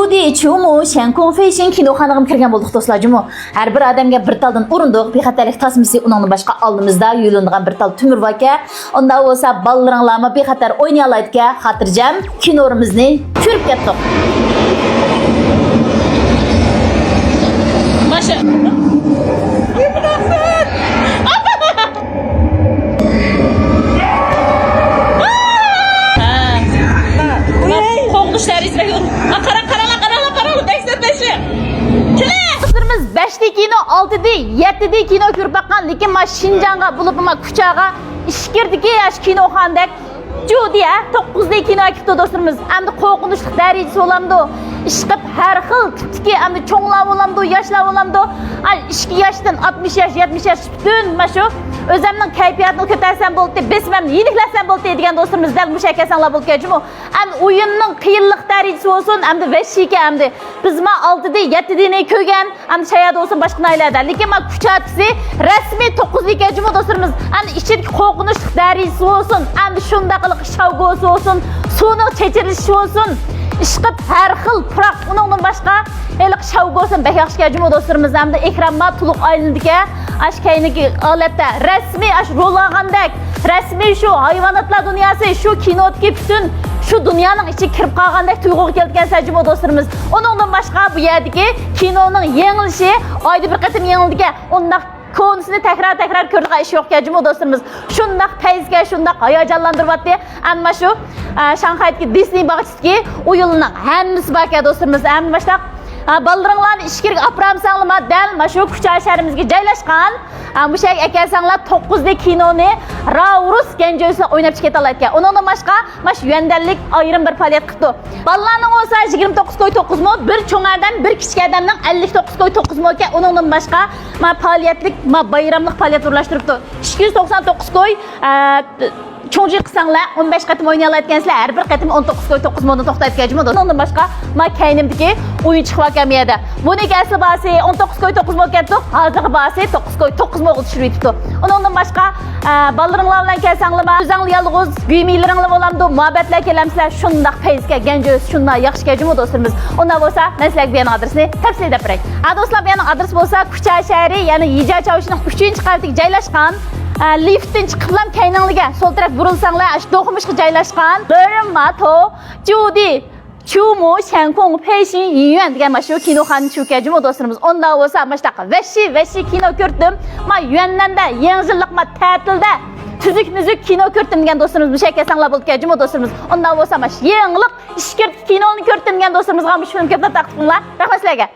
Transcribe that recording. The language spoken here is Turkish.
Judy Chumu Shenkong Fashion kinoxonaga kirgan bo'ldik do'stlar. Jumu har bir odamga bir taldan o'rindiq, bexatarlik tasmasi, uningni boshqa oldimizda yo'lingan bir tal tumur vaka. Unda bo'lsa ballalaringlarni bexatar o'ynay oladigan xotirjam kinorimizni ko'rib ketdik. Masha Kızlarımız 5'li kino, 6'li, 7'li kino ko'rib bakkan, lekin ma Şinjan'a bulup ma Kuchaga ishkirdiki yaş kinoxondak Judy 9'li kino akibdi do'stlarimiz. Endi qo'rqinchli darajasi bo'lamdi. Ishqib har xil tipdagi endi cho'nglar bo'lamdi, yoshlar bo'lamdi. 2 yoshdan 60 yosh, 70 yosh butun mana shu o'zimning kayfiyatini ko'tarsam bo'ldi, besmamni yeniklasam bo'ldi degan do'stlarimiz dal mushakkasanlar bo'lganmi? Endi o'yinning qiyinlik darajasi bo'lsin, endi vashika endi bizma 6'da 7'ni ko'rgan, endi shayada bo'lsin boshqa naylarda. Lekin men kuchatisi rasmiy 9'lik ejimi do'stlarimiz. Endi ichidagi qo'rqinchli darajasi bo'lsin, endi shunday qilib shavgosi bo'lsin, suvning chechirishi bo'lsin. İşqib har xil puroq uningdan boshqa eliq shavgosin baxyaxshi kajimo do'stlarimiz hamda ekranma to'liq aylandiga ashkayniki olatda rasmiy ash ro'lag'andak rasmiy shu hayvonotlar dunyosi shu kinodagi butun shu dunyoning ichiga kirib qolgandek tuyg'uga kelgan sajimo do'stlarimiz. Uningdan boshqa bu yerdagi kinoning yengilishi oyda bir qatim yengildiga undaq konusini tekrar ko'rdiq ish yo'q kajimo do'stlarimiz. Shundaq payzga shundaq hayajonlantiryapti. Amma shu Shanxaydagi Disney bog'chisiga o'yinlarning hammasi bor do'stlarimiz. Hamma boshlab baldırыңlarni ishkirga apramsanglar dal mana shu Kuchar shahrimizga joylashgan. Bu shay akasanglar 9'da kinoni Raurus Genjo'sida o'ynab chiqata oladigan. Uningdan boshqa mana shu yandallik ayrim bir faoliyat qildi. Balalarning bo'lsa 29 qo'y 9 mo, bir cho'ng odam, bir kichik odamning 59 qo'y 9 mo ekan. Uningdan boshqa mana faoliyatlik, mana bayramlik faoliyat o'rlashtiribdi. 299 qo'y Çoğunca qısanglar 15 qatim oynay oladigansizlar, har bir qatim 19 qo'y 9 modni to'xtatgajmi do'stlar. Undan boshqa men kaynimdagi o'yin chiqib olganmiyadi. Buni asli basi 19 qo'y 9 mod ketdi, hozirgi basi 9 qo'y 9 mod tushirib yetibdi. Undan boshqa balaringlar bilan kelsanglar, o'zinglar yolg'iz güymiylaringlar bo'lamdi, muhabbatlar kelamsizlar, shundaq payzga ganjo'z shunday yaxshi kajmi do'stlarimiz. Undan bo'lsa, men sizlarga bu adresni tavsiya beray. Do'stlar, bu adres bo'lsa Kuchar shahri, ya'ni Yija Chavushining 3-qavatiga joylashgan. Liftdan chiqiblam kaynangliga sol taraf burilsanglar, ash do'qimishga joylashgan. Mato Judy Chumu Shenkong Fashion Yuan degan mana shu kinoxona cho'kajimi do'stlarimiz. Unda bo'lsa mana shunaqa vashi kino ko'rdim. Men Yuannanda yengillik ma ta'tilda tuzuk kino ko'rdim degan do'stlarimiz bu shakkasanglar bo'lkajimi do'stlarimiz. Unda bo'lsa mana shu yengillik ishkir kinoni ko'rdim degan do'stlarimizga bu film ko'plab taqdim qilinglar. Rahmat sizlarga.